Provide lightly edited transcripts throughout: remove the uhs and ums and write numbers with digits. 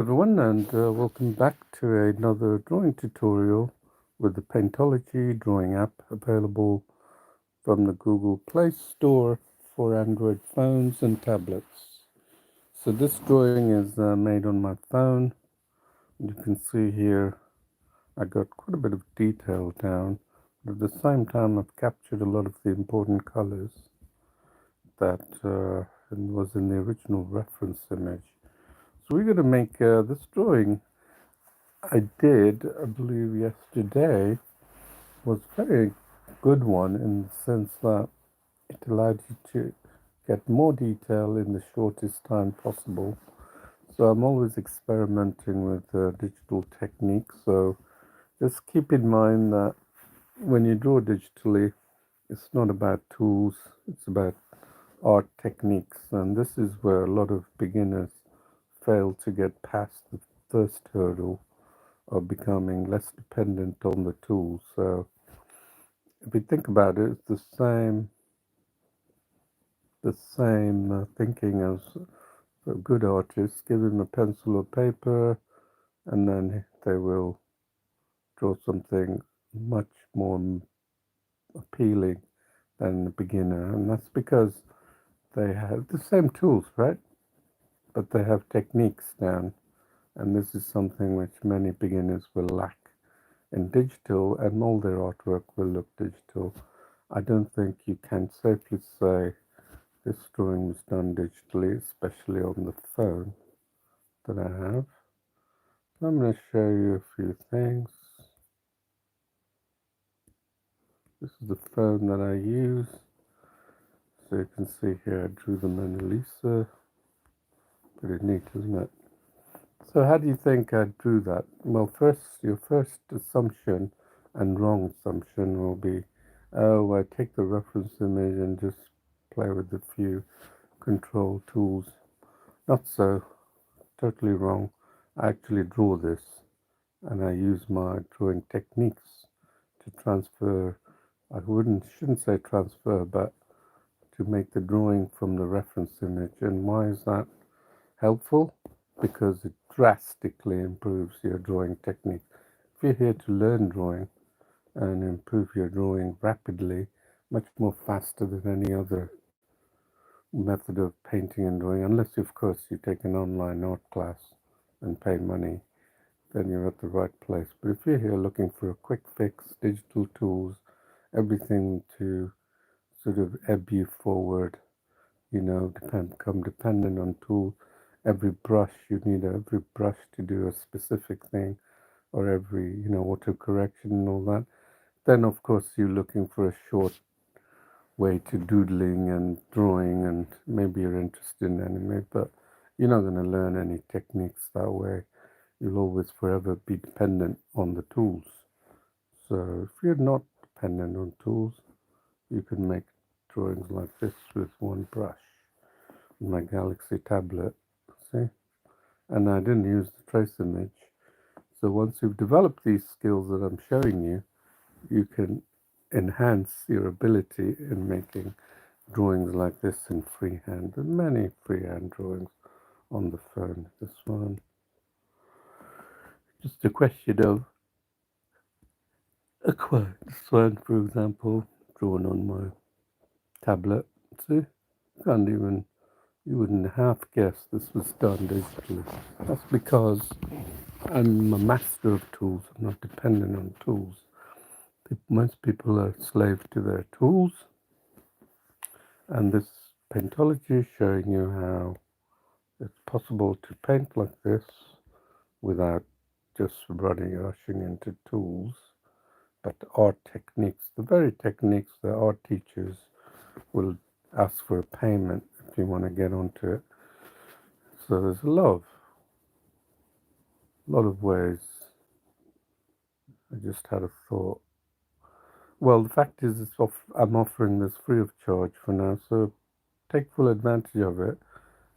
everyone, and welcome back to another drawing tutorial with the Paintology drawing app available from the Google Play Store for Android phones and tablets. So this drawing is made on my phone. You can see here I got quite a bit of detail down, but at the same time I've captured a lot of the important colors that was in the original reference image. So we're going to make this drawing I did, I believe yesterday, was a very good one in the sense that it allowed you to get more detail in the shortest time possible. So I'm always experimenting with digital techniques. So just keep in mind that when you draw digitally, it's not about tools, it's about art techniques. And this is where a lot of beginners fail to get past the first hurdle of becoming less dependent on the tools. So if we think about it, it's the same thinking as a good artist. Give them a pencil or paper, and then they will draw something much more appealing than the beginner. And that's because they have the same tools, right? But they have techniques down. And this is something which many beginners will lack in digital, and all their artwork will look digital. I don't think you can safely say this drawing was done digitally, especially on the phone that I have. So I'm going to show you a few things. This is the phone that I use. So you can see here I drew the Mona Lisa. Pretty neat, isn't it? So how do you think I drew that? Well, your first assumption and wrong assumption will be, oh, I take the reference image and just play with a few control tools. Not so, totally wrong. I actually draw this and I use my drawing techniques to transfer, shouldn't say transfer, but to make the drawing from the reference image. And why is that helpful? Because it drastically improves your drawing technique. If you're here to learn drawing and improve your drawing rapidly, much more faster than any other method of painting and drawing, unless of course you take an online art class and pay money, then you're at the right place. But if you're here looking for a quick fix, digital tools, everything to sort of ebb you forward, become dependent on tool. Every brush, you need every brush to do a specific thing, or every, auto correction and all that. Then, of course, you're looking for a short way to doodling and drawing, and maybe you're interested in anime, but you're not going to learn any techniques that way. You'll always forever be dependent on the tools. So if you're not dependent on tools, you can make drawings like this with one brush. My Galaxy tablet, see? And I didn't use the trace image. So once you've developed these skills that I'm showing you, you can enhance your ability in making drawings like this in freehand. There are many freehand drawings on the phone. This one, just a question of a quote. This one, for example, drawn on my tablet. See? Can't even, you wouldn't half guess this was done digitally. That's because I'm a master of tools. I'm not dependent on tools. Most people are slaves to their tools, and this paintology is showing you how it's possible to paint like this without just rushing into tools, but art techniques, the very techniques that art teachers will ask for a payment if you want to get onto it. So there's a lot of ways. I just had a thought. Well, the fact is, I'm offering this free of charge for now, so take full advantage of it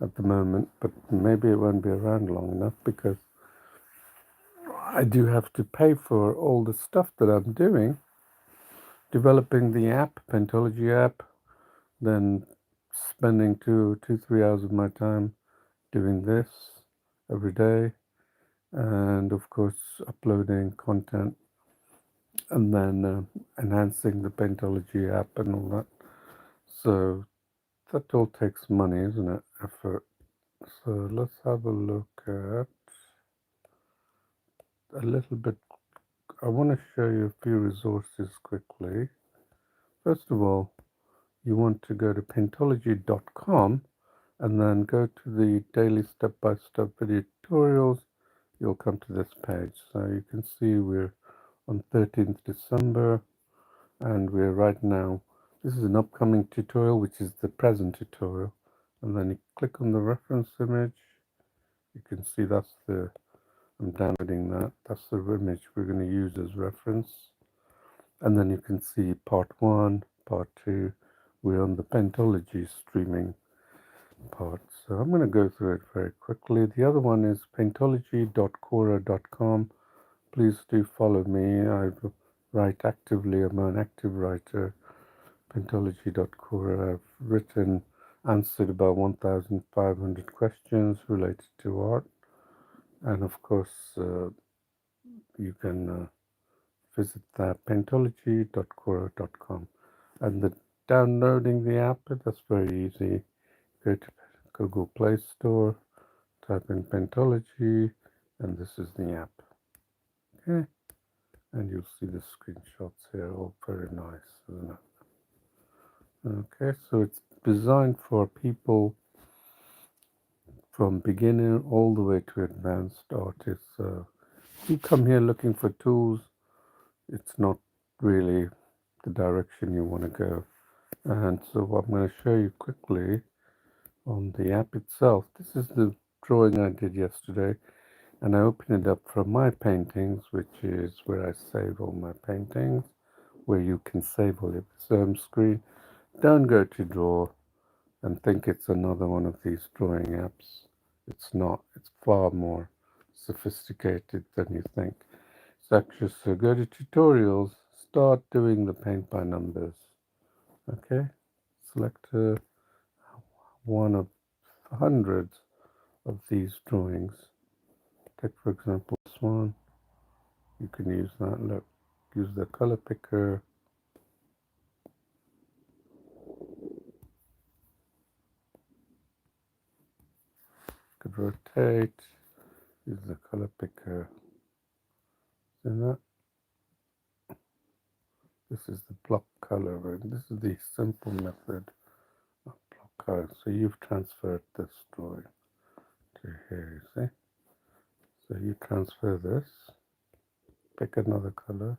at the moment, but maybe it won't be around long enough because I do have to pay for all the stuff that I'm doing, developing the app, Paintology app, then spending 3 hours of my time doing this every day, and of course uploading content, and then enhancing the Paintology app and all that. So that all takes money, isn't it? Effort. So let's have a look at a little bit. I want to show you a few resources quickly. First of all, you want to go to paintology.com and then go to the daily step-by-step video tutorials. You'll come to this page. So you can see we're on 13th December and we're right now, this is an upcoming tutorial, which is the present tutorial. And then you click on the reference image. You can see that's the, I'm downloading that. That's the image we're going to use as reference. And then you can see part 1, part 2. We're on the Paintology streaming part. So I'm going to go through it very quickly. The other one is paintology.quora.com. Please do follow me. I write actively. I'm an active writer. Paintology.quora. I've answered about 1,500 questions related to art. And of course, you can visit that paintology.quora.com. And the downloading the app, that's very easy. Go to Google Play Store, type in Paintology, and this is the app. Okay, and you'll see the screenshots here, all very nice, isn't it? Okay, so it's designed for people from beginner all the way to advanced artists. If you come here looking for tools, it's not really the direction you want to go. And so what I'm going to show you quickly on the app itself, this is the drawing I did yesterday, and I open it up from my paintings, which is where I save all my paintings, where you can save all your home screen. Don't go to draw and think it's another one of these drawing apps. It's not. It's far more sophisticated than you think. So go to tutorials, start doing the paint by numbers. Okay, select one of hundreds of these drawings. Take for example this one. You can use that. Look, use the color picker. Could rotate. Use the color picker. See that? This is the block color, and this is the simple method of block color. So you've transferred this drawing to here, you see? So you transfer this, pick another color.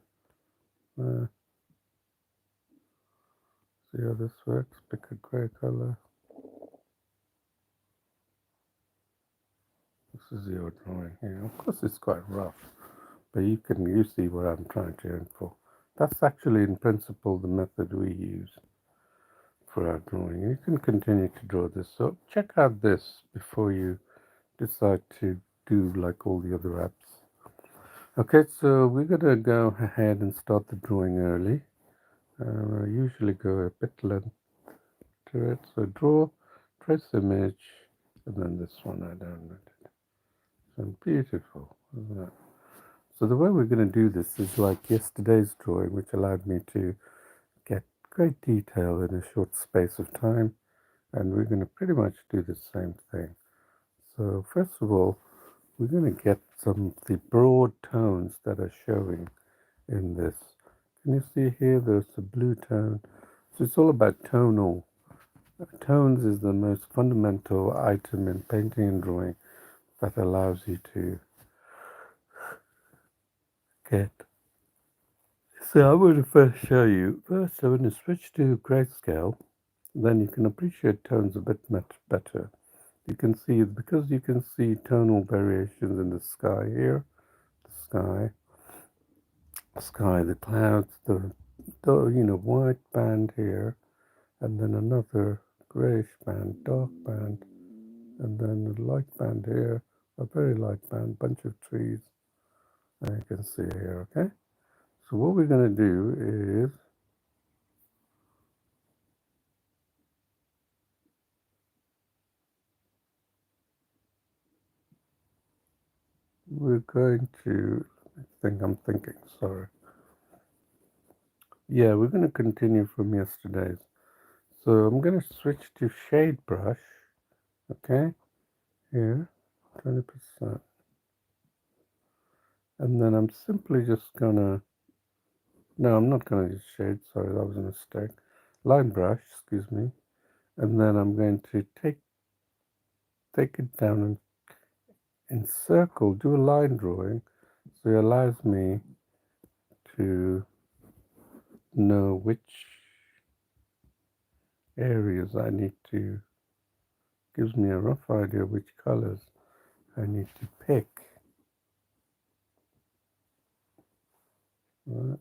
See how this works? Pick a gray color. This is your drawing here. Of course, it's quite rough, but you see what I'm trying to aim for. That's actually, in principle, the method we use for our drawing. You can continue to draw this. So check out this before you decide to do like all the other apps. Okay, so we're going to go ahead and start the drawing early. I usually go a bit length to it. So draw, trace image, and then this one I downloaded. So beautiful, isn't it? So the way we're going to do this is like yesterday's drawing, which allowed me to get great detail in a short space of time. And we're going to pretty much do the same thing. So first of all, we're going to get some of the broad tones that are showing in this. Can you see here there's a blue tone? So it's all about tonal. Tones is the most fundamental item in painting and drawing that allows you to get. So I'm going to first show you. First I'm going to switch to grayscale. Then you can appreciate tones a bit much better. You can see, because you can see tonal variations in the sky here, the sky, the clouds, the white band here, and then another grayish band, dark band, and then a light band here, a very light band, bunch of trees, and you can see here, okay? So what we're going to do is, we're going to, I'm thinking, sorry. Yeah, we're going to continue from yesterday's. So I'm going to switch to shade brush, okay, here, 20%. And then I'm simply just going to, no, I'm not going to use shade, sorry, that was a mistake. Line brush, excuse me. And then I'm going to take it down and encircle, do a line drawing, so it allows me to know which areas I need to, gives me a rough idea which colors I need to pick. Right.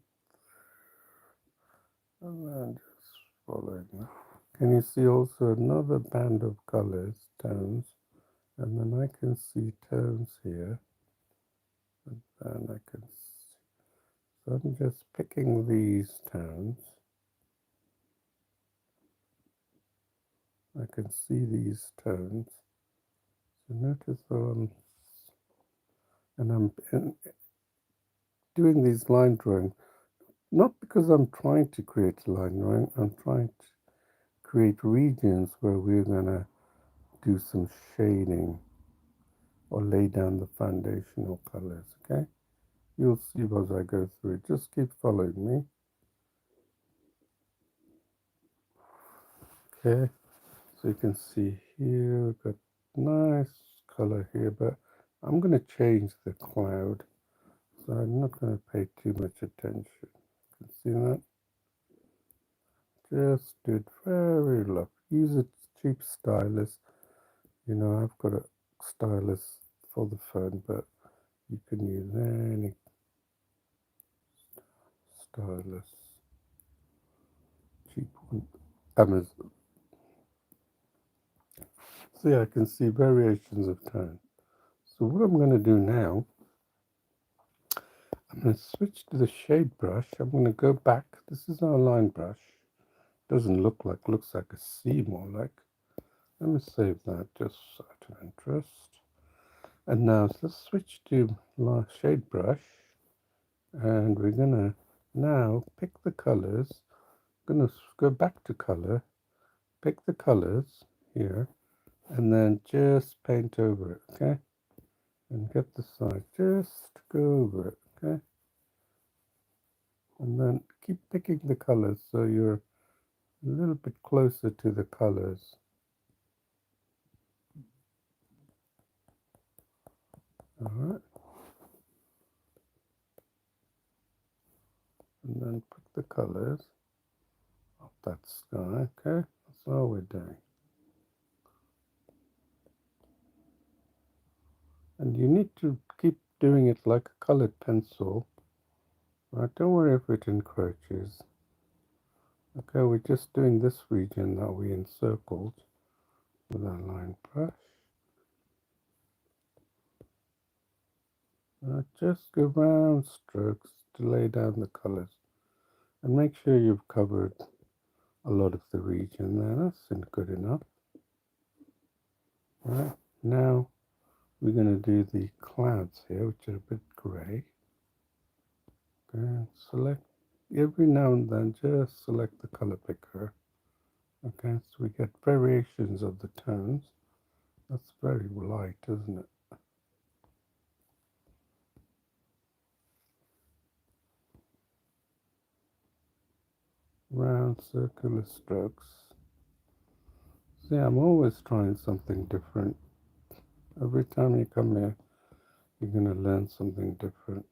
And then just following that. Can you see also another band of colors, tones, and then I can see tones here, and I can see, so I'm just picking these tones. I can see these tones. So notice and I'm doing these line drawings, not because I'm trying to create a line drawing, I'm trying to create regions where we're going to do some shading or lay down the foundational colors, okay? You'll see as I go through it. Just keep following me. Okay, so you can see here, we've got nice color here, but I'm going to change the cloud. So I'm not going to pay too much attention. You can see that? Just do it very low. Use a cheap stylus. You know, I've got a stylus for the phone, but you can use any stylus. Cheap one. Amazon. See, I can see variations of tone. So what I'm going to do now, I'm going to switch to the shade brush. I'm going to go back. This is our line brush. Doesn't look like, looks like a C more like. Let me save that just out of interest. And now let's switch to shade brush. And we're going to now pick the colors. I'm going to go back to color, pick the colors here, and then just paint over it, okay? And get the side, just go over it, okay? And then keep picking the colors so you're a little bit closer to the colors. All right. And then pick the colors of that sky, okay? That's all we're doing. And you need to keep doing it like a colored pencil. Right? Don't worry if it encroaches. Okay, we're just doing this region that we encircled with our line brush. Just go round strokes to lay down the colors. And make sure you've covered a lot of the region there. That's good enough. Right, now we're going to do the clouds here, which are a bit grey. Okay, select, every now and then just select the color picker. Okay, so we get variations of the tones. That's very light, isn't it? Round circular strokes. See, I'm always trying something different. Every time you come here, you're going to learn something different.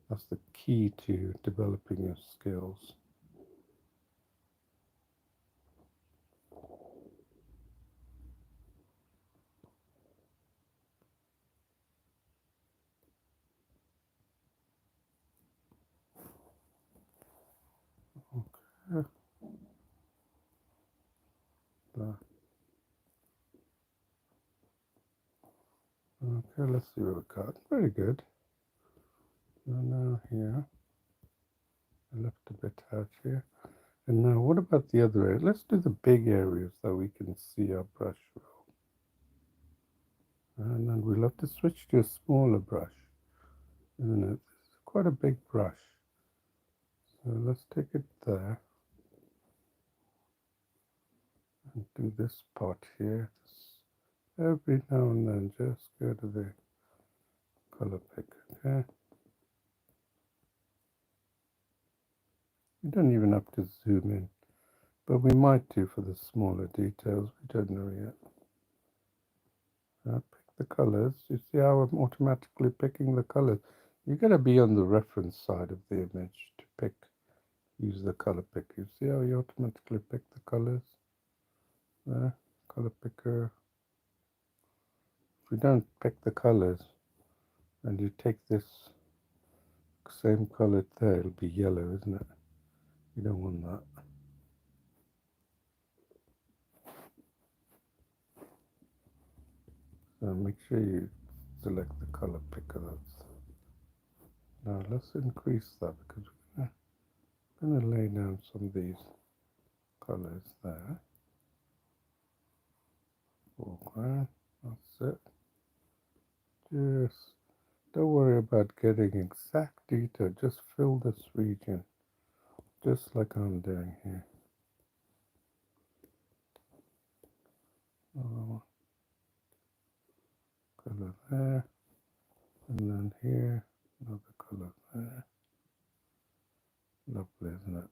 That's the key to developing your skills. Okay. Okay, let's see what we got. Very good. And now here, I left a bit out here. And now what about the other area? Let's do the big areas that we can see our brush. And then we'll have to switch to a smaller brush, isn't it? It's quite a big brush. So let's take it there and do this part here. Every now and then just go to the color pick, okay? You don't even have to zoom in, but we might do for the smaller details. We don't know yet. Pick the colors. You see how I'm automatically picking the colors? You got to be on the reference side of the image to use the color pick. You see how you automatically pick the colors? There, color picker. If you don't pick the colors and you take this same color there, it'll be yellow, isn't it? You don't want that. So make sure you select the color picker. Now let's increase that because we're going to lay down some of these colors there. Okay, that's it. Just don't worry about getting exact detail. Just fill this region, just like I'm doing here. Color there, and then here, another color there. Lovely, isn't it?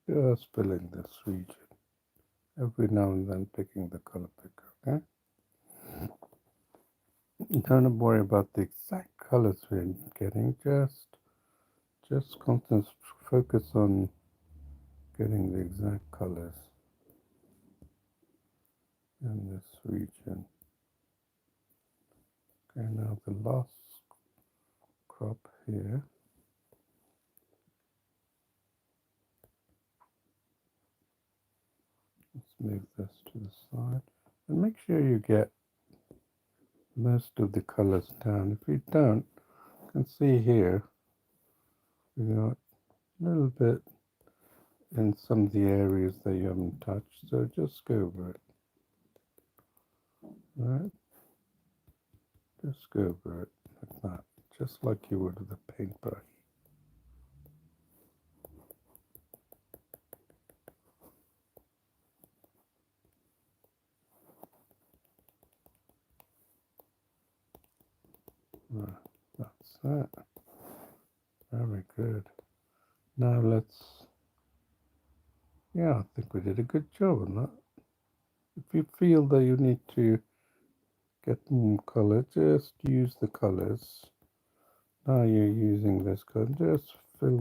Just filling this region. Every now and then picking the color picker, okay? Don't worry about the exact colors we're getting, just concentrate, focus on getting the exact colors in this region. Okay, now the last crop here. Let's move this to the side and make sure you get most of the colors down. If you don't, you can see here we got a little bit in some of the areas that you haven't touched, so just go over it. Right? Just go over it like that, just like you would with a paintbrush. Right, that's it. Very good. Now yeah, I think we did a good job on that. If you feel that you need to get more color, just use the colors. Now you're using this color, just fill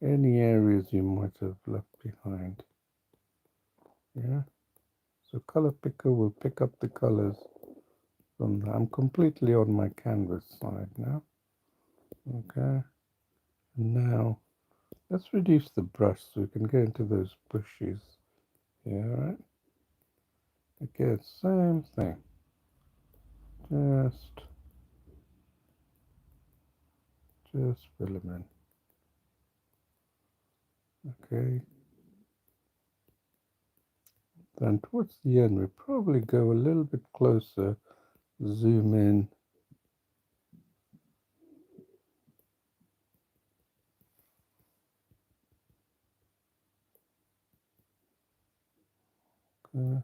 any areas you might have left behind. Yeah, so color picker will pick up the colors from that. I'm completely on my canvas side now. Okay, and now let's reduce the brush so we can get into those bushes. Yeah, right. Again, same thing. Just fill them in. Okay. Then towards the end, we probably go a little bit closer, zoom in. Okay.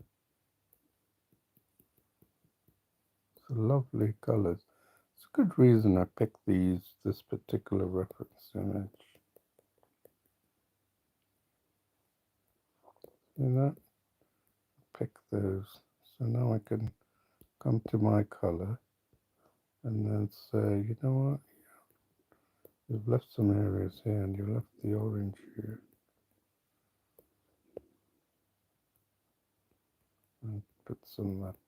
So lovely colors. It's a good reason I picked this particular reference image. See that? Pick those. So now I can come to my color and then say, you know what? You've left some areas here and you left the orange here. And put some of that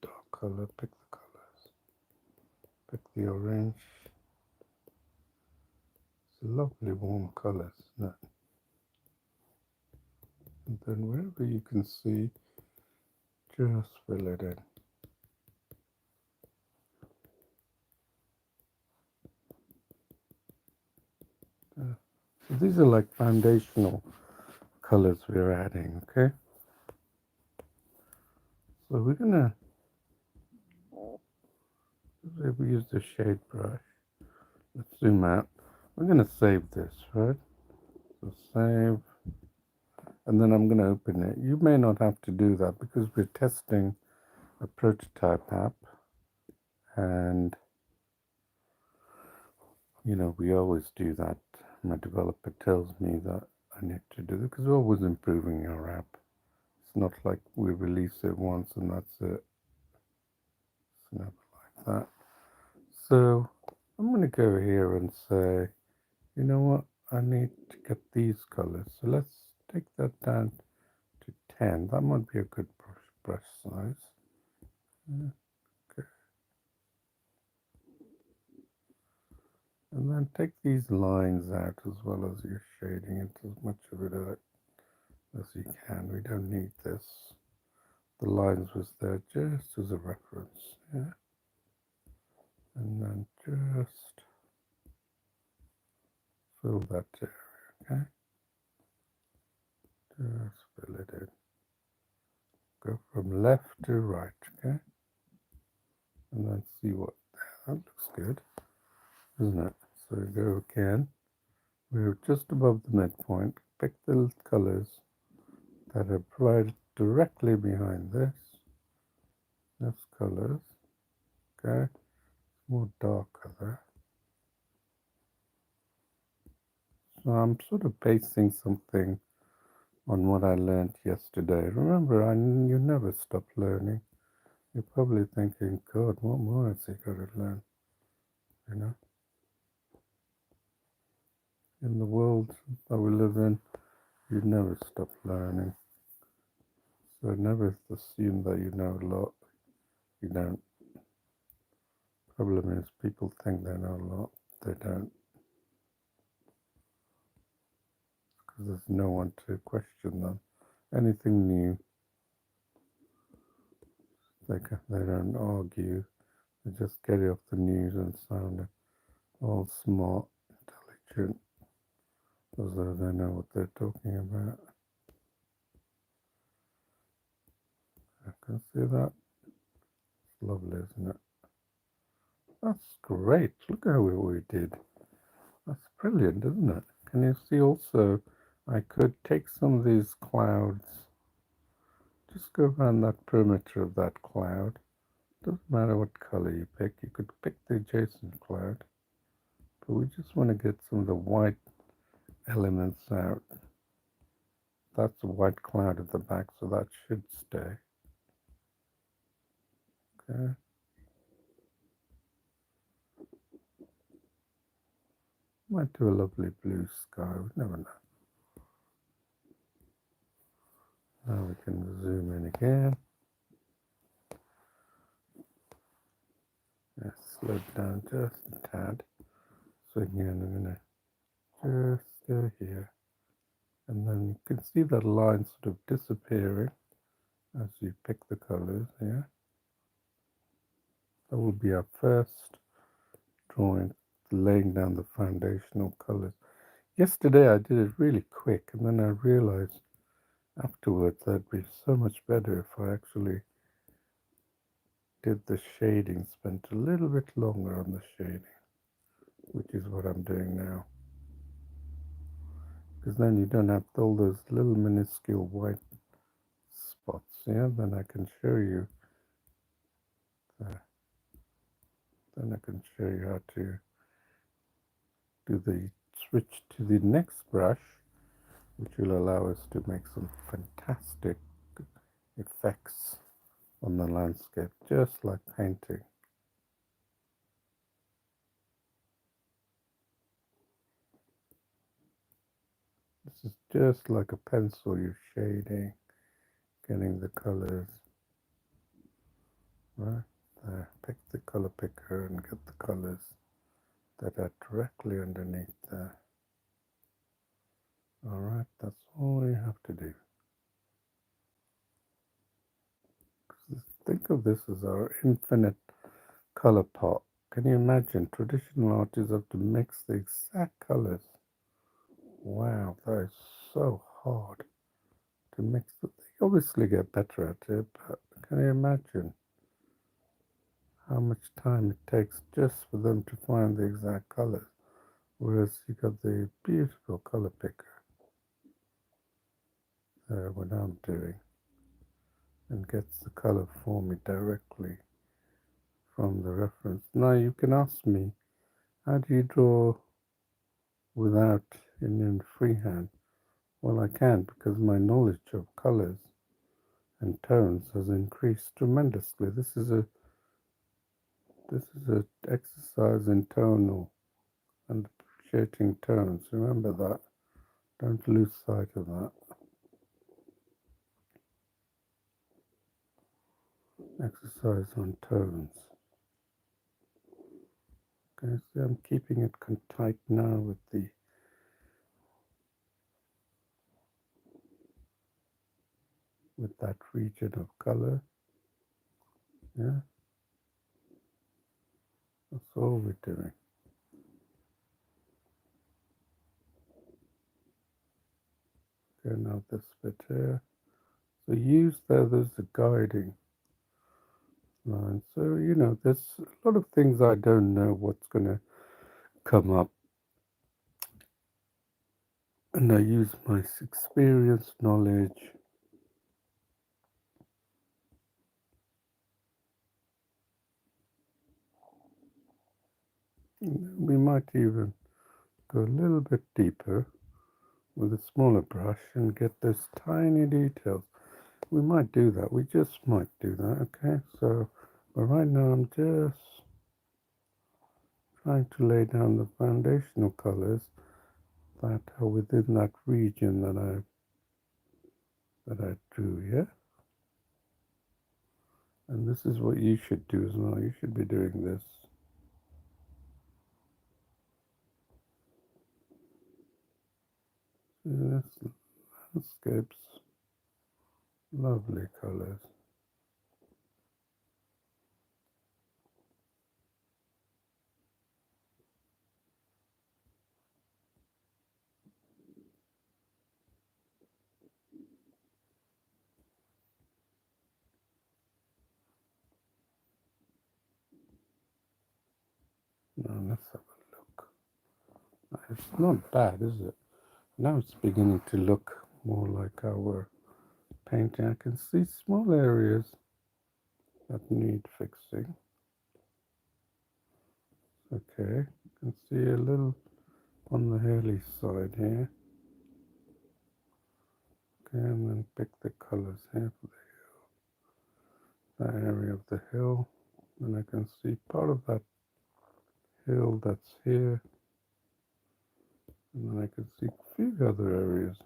dark color, pick the colors. pick the orange. It's a lovely warm colour, isn't it? And then wherever you can see, just fill it in. So these are like foundational colors we're adding, okay? So we're gonna use the shade brush. Let's zoom out. We're gonna save this, right? So save, and then I'm gonna open it. You may not have to do that because we're testing a prototype app, and you know we always do that. My developer tells me that I need to do it because we're always improving our app. It's not like we release it once and that's it. It's never like that. So I'm going to go here and say, you know what, I need to get these colors. So let's take that down to 10. That might be a good brush size. Okay. And then take these lines out as well as you're shading it, as much of it out as you can. We don't need this. The lines was there just as a reference. Yeah. And then just fill that area, okay? Just fill it in. Go from left to right, okay? And then see what, that looks good, isn't it? So go again. We're just above the midpoint. Pick the colors that are provided directly behind this. This colors, okay? More darker there. So I'm sort of pasting something on what I learned yesterday. Remember, you never stop learning. You're probably thinking, God, what more has he got to learn? You know, in the world that we live in, you never stop learning. So never assume that you know a lot. You don't. Problem is, people think they know a lot. They don't, because there's no one to question them. Anything new, they don't argue. They just get it off the news and sound all smart, intelligent, as though they know what they're talking about. I can see that. It's lovely, isn't it? That's great. Look how we did. That's brilliant, isn't it? Can you see also, I could take some of these clouds, just go around that perimeter of that cloud. Doesn't matter what color you pick. You could pick the adjacent cloud, but we just want to get some of the white elements out. That's a white cloud at the back, so that should stay. Okay. Might do a lovely blue sky. We never know. Now we can zoom in again. Yeah, slow it down just a tad. So again, I'm going to just go here. And then you can see that line sort of disappearing as you pick the colors here. That will be our first drawing, laying down the foundational colors. Yesterday I did it really quick, and then I realized afterwards that'd be so much better if I actually did the shading, spent a little bit longer on the shading, which is what I'm doing now. Because then you don't have all those little minuscule white spots. Yeah, then I can show you. Then I can show you how to do the switch to the next brush, which will allow us to make some fantastic effects on the landscape, just like painting. This is just like a pencil, you're shading, getting the colors right there. Pick the color picker and get the colors that are directly underneath there. Alright, that's all you have to do. Think of this as our infinite color pot. Can you imagine? Traditional artists have to mix the exact colors. Wow, that is so hard to mix. They obviously get better at it, but can you imagine how much time it takes just for them to find the exact colors? Whereas you got the beautiful color picker there, what I'm doing, and gets the color for me directly from the reference. Now you can ask me, how do you draw without in freehand? Well, I can, because my knowledge of colors and tones has increased tremendously. This is a exercise in tonal and appreciating tones. Remember that. Don't lose sight of that. Exercise on tones. Okay, see, I'm keeping it tight now with that region of color. Yeah, that's all we're doing. Okay, now this bit here. So use that as a guiding line. So, you know, there's a lot of things I don't know what's going to come up. And I use my experience, knowledge. We might even go a little bit deeper with a smaller brush and get those tiny details. We might do that. We just might do that. Okay, so but right now I'm just trying to lay down the foundational colors that are within that region that I drew. Yeah, and this is what you should do as well. You should be doing this. Yes, landscapes, lovely colors. Now let's have a look. It's not bad, is it? Now it's beginning to look more like our painting. I can see small areas that need fixing. Okay, you can see a little on the hilly side here. Okay, and then pick the colors here for that area of the hill. And I can see part of that hill that's here. And then I can see a few other areas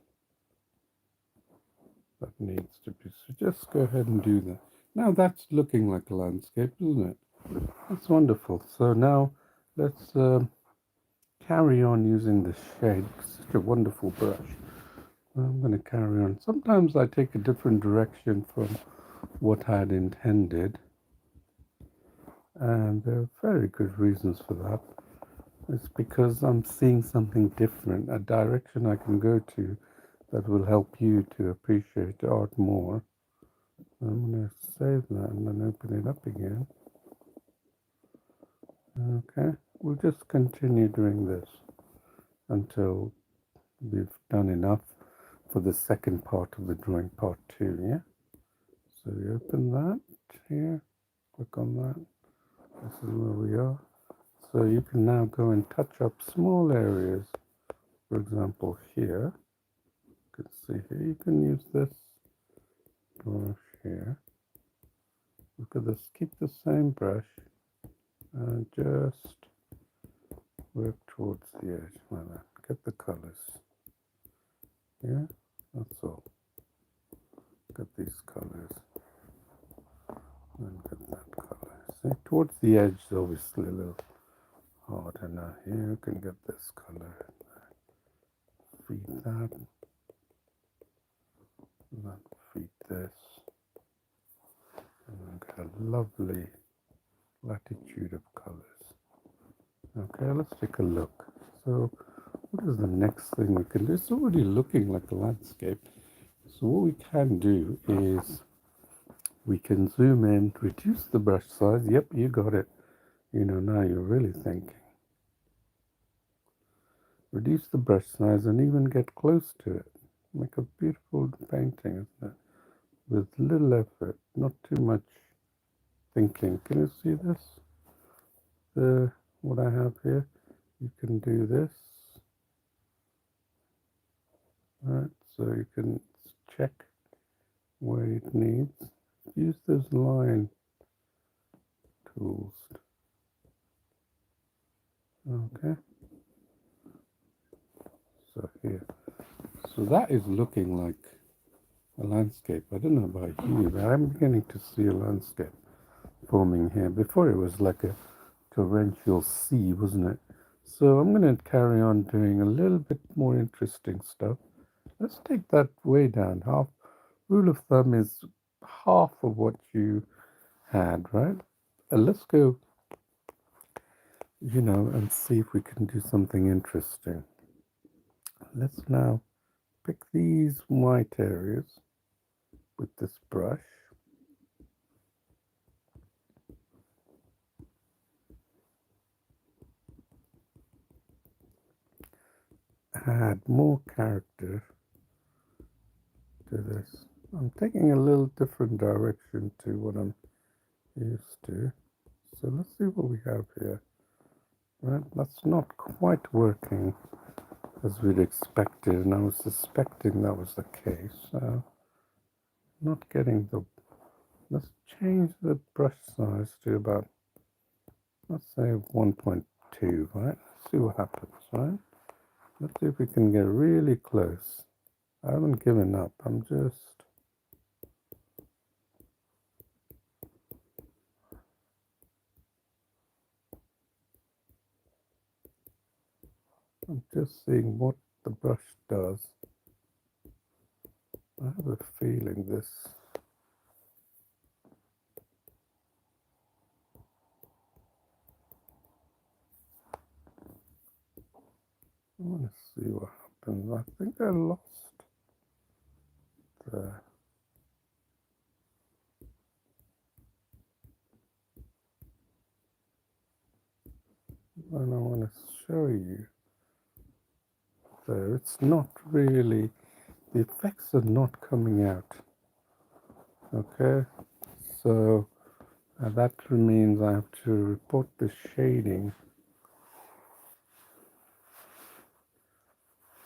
that needs to be. So just go ahead and do that. Now that's looking like a landscape, isn't it? That's wonderful. So now let's carry on using the shade. Such a wonderful brush. I'm going to carry on. Sometimes I take a different direction from what I had intended, and there are very good reasons for that. It's because I'm seeing something different, a direction I can go to that will help you to appreciate art more. I'm going to save that and then open it up again. Okay, we'll just continue doing this until we've done enough for the second part of the drawing, part 2, yeah? So we open that here, click on that. This is where we are. So you can now go and touch up small areas. For example, here, you can see here, you can use this brush here. Look at this, keep the same brush and just work towards the edge like that. Get the colors. Yeah, that's all. Get these colors and get that colors. See, towards the edge is obviously a little harder. Now here you can get this color. Feed that, and then feed this, and then get a lovely latitude of colors. Okay, let's take a look. So what is the next thing we can do? It's already looking like a landscape. So what we can do is we can zoom in, reduce the brush size. Yep, you got it. You know, now you're really thinking. Reduce the brush size and even get close to it. Make a beautiful painting, isn't it? With little effort, not too much thinking. Can you see this? What I have here? You can do this. Right, so you can check where it needs. Use those line tools. Okay. So here. So that is looking like a landscape. I don't know about you, but I'm beginning to see a landscape forming here. Before it was like a torrential sea, wasn't it? So I'm going to carry on doing a little bit more interesting stuff. Let's take that way down. Half rule of thumb is half of what you had, right? Let's go, and see if we can do something interesting. Let's now pick these white areas with this brush. Add more character to this. I'm taking a little different direction to what I'm used to. So let's see what we have here. Right, that's not quite working as we'd expected, and I was suspecting that was the case. So not getting the, let's change the brush size to about, let's say 1.2, right? Let's see what happens, right? Let's see if we can get really close. I haven't given up. I'm just seeing what the brush does. I have a feeling this. I want to see what happens. I think I lost the. And I want to show you there. It's not really, the effects are not coming out. Okay, so that means I have to report the shading.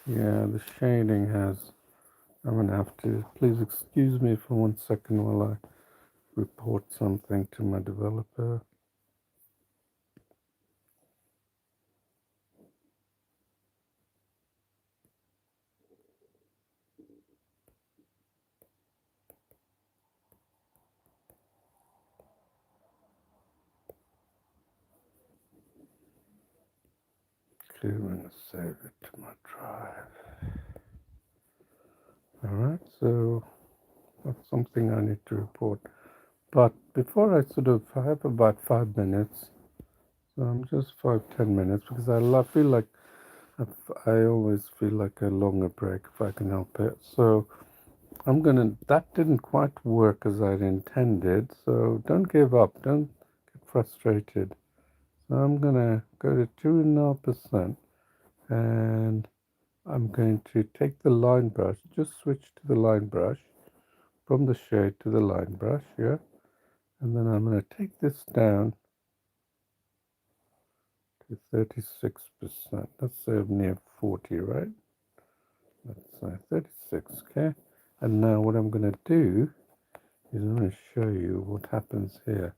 Yeah, the shading has, I'm going to have to, please excuse me for 1 second while I report something to my developer. Okay, I'm going to save it to my drive. Alright, so that's something I need to report. But before I have about 5 minutes. So I'm just 5-10 minutes because I feel like I always feel like a longer break if I can help it. So that didn't quite work as I'd intended. So don't give up. Don't get frustrated. So I'm gonna go to 2.5%, and I'm going to take the line brush, just switch to the line brush from the shade to the line brush, yeah. And then I'm going to take this down to 36%. Let's say near 40, right? Let's say 36, okay? And now what I'm going to do is I'm going to show you what happens here.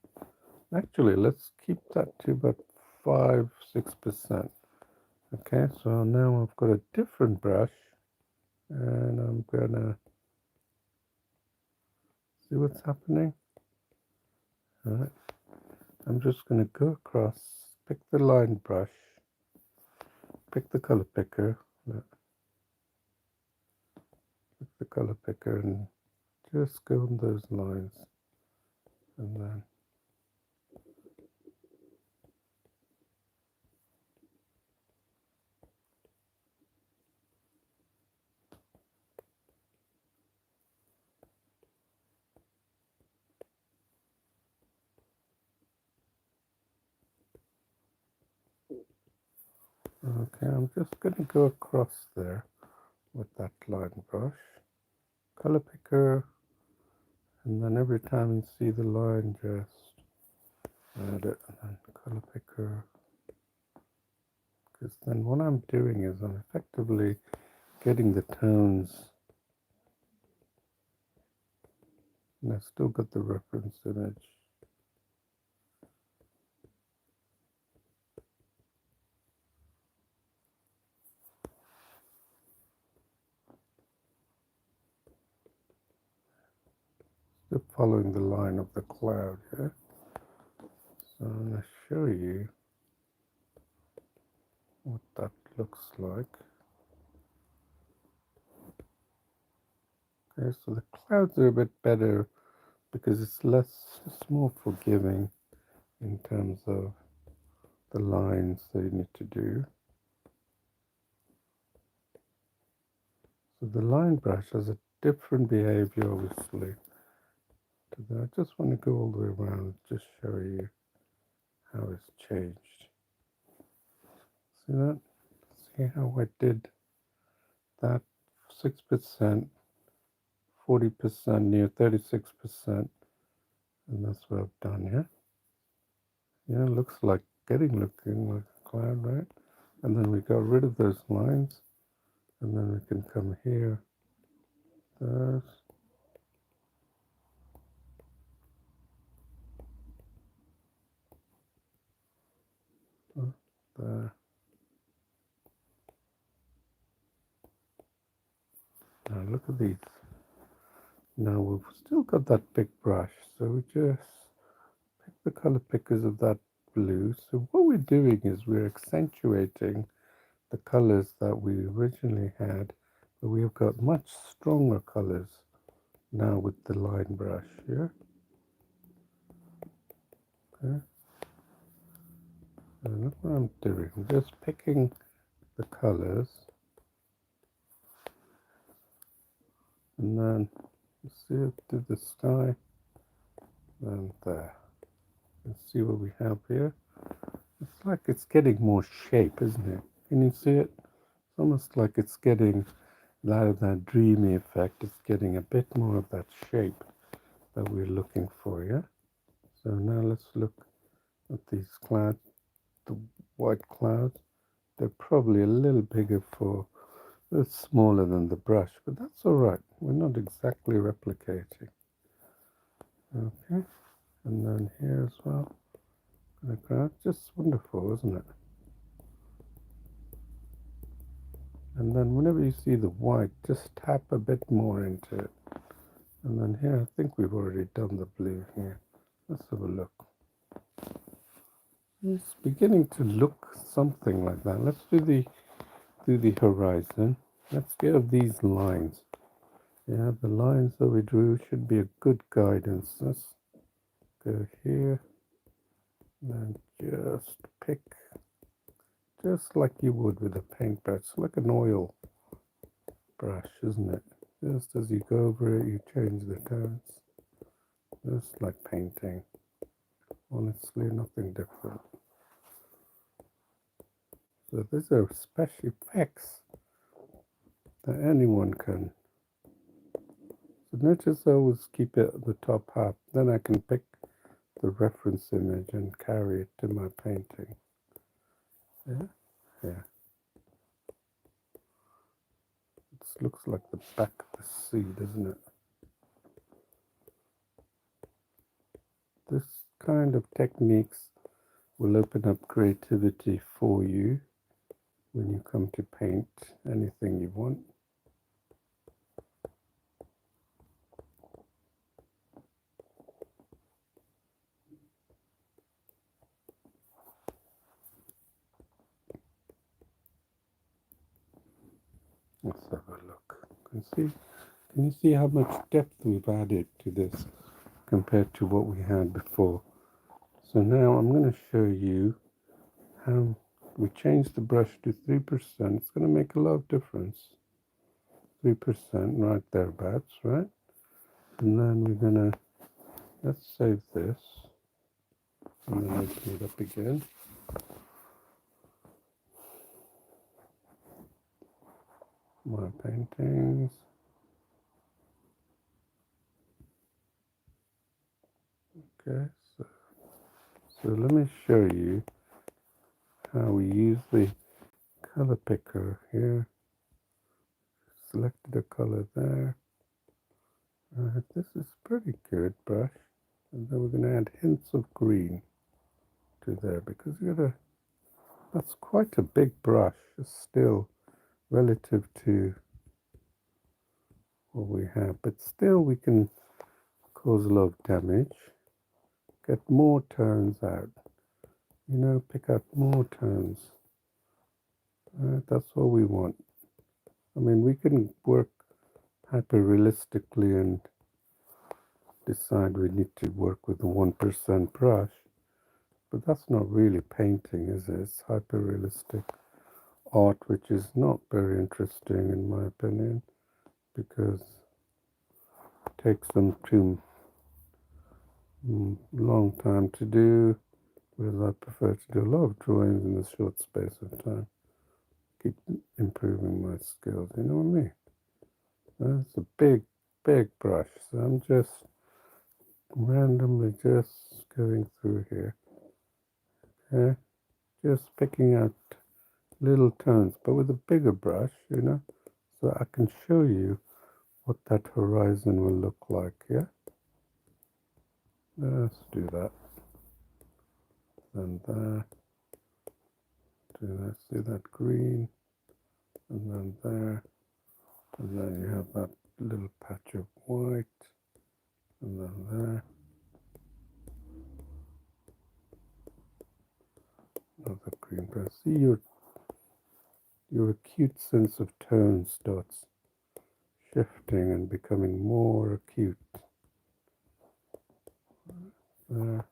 Actually, let's keep that to about 5-6%. Okay, so now I've got a different brush, and I'm going to see what's happening. All right. I'm just going to go across, pick the line brush, pick the color picker, pick the color picker and just go on those lines, and then okay, I'm just going to go across there with that line brush, color picker, and then every time you see the line, just add it, and then color picker, because then what I'm doing is I'm effectively getting the tones, and I've still got the reference image. Still following the line of the cloud here. So I'm going to show you what that looks like. Okay, so the clouds are a bit better because it's more forgiving in terms of the lines that you need to do. So the line brush has a different behavior, obviously. I just want to go all the way around, just show you how it's changed. See that? See how I did that 6%, 40%, near 36%, and that's what I've done here. Yeah, it looks like looking like a cloud, right? And then we got rid of those lines, and then we can come here, those, there. Now look at these. Now we've still got that big brush, so we just pick the color pickers of that blue. So what we're doing is we're accentuating the colors that we originally had, but we have got much stronger colors now with the line brush here. Okay. And look what I'm doing. I'm just picking the colors, and then you see it to the sky, and there. And see what we have here. It's like it's getting more shape, isn't it? Can you see it? It's almost like it's getting out of that dreamy effect. It's getting a bit more of that shape that we're looking for, yeah? So now let's look at these clouds, the white clouds. They're probably a little bigger it's smaller than the brush, but that's all right. We're not exactly replicating. Okay, and then here as well. The crowd, just wonderful, isn't it? And then whenever you see the white, just tap a bit more into it. And then here, I think we've already done the blue here. Let's have a look. It's beginning to look something like that. Let's do the horizon. Let's get these lines. Yeah, the lines that we drew should be a good guidance. Let's go here and just pick, just like you would with a paintbrush, like an oil brush, isn't it? Just as you go over it, you change the tones. Just like painting. Honestly, nothing different. So these are special effects that anyone can. So notice I always keep it at the top half. Then I can pick the reference image and carry it to my painting. Yeah, yeah. It looks like the back of the sea, doesn't it? This kind of techniques will open up creativity for you when you come to paint anything you want. Let's have a look. Can you see how much depth we've added to this compared to what we had before? So now I'm going to show you how we changed the brush to 3%. It's going to make a lot of difference. 3% right thereabouts, right? And then we're going to, let's save this. And then open it up again. My paintings. Okay, so let me show you how we use the color picker here. Selected a color there. This is pretty good brush. And then we're going to add hints of green to there because that's quite a big brush still relative to what we have. But still we can cause a lot of damage. Get more tones out. Pick out more tones. That's what we want. I mean, we can work hyper realistically and decide we need to work with a 1% brush, but that's not really painting, is it? It's hyper realistic art, which is not very interesting in my opinion, because it takes them too long time to do, whereas I prefer to do a lot of drawings in a short space of time. Keep improving my skills, you know what I mean? That's a big brush, so I'm just randomly just going through here, okay? Just picking out little tones, but with a bigger brush, so I can show you what that horizon will look like, yeah? Let's do that. And there, see that green, and then there, and then you have that little patch of white, and then there, another green brush. See your acute sense of tone starts shifting and becoming more acute. There.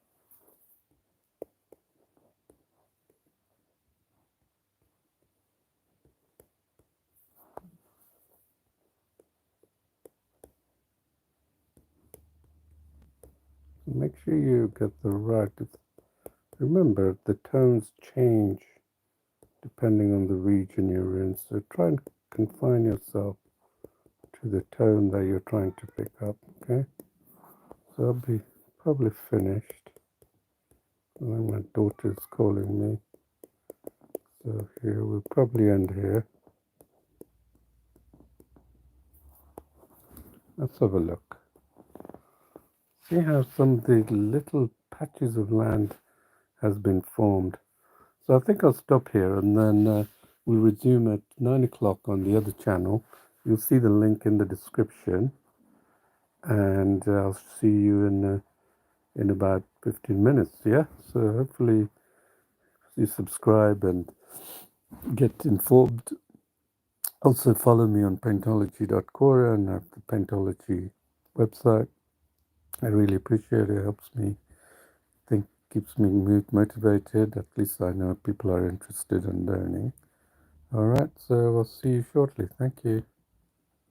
Make sure you get the right. Remember, the tones change depending on the region you're in, so try and confine yourself to the tone that you're trying to pick up, okay? So I'll be probably finished. And then my daughter's calling me. So here, we'll probably end here. Let's have a look. See how some of the little patches of land has been formed. So I think I'll stop here and then we'll resume at 9 o'clock on the other channel. You'll see the link in the description, and I'll see you in about 15 minutes, yeah? So hopefully you subscribe and get informed. Also follow me on paintology.core and at the Paintology website. I really appreciate it. It helps me think, keeps me motivated. At least I know people are interested in learning. All right, so I'll see you shortly. Thank you.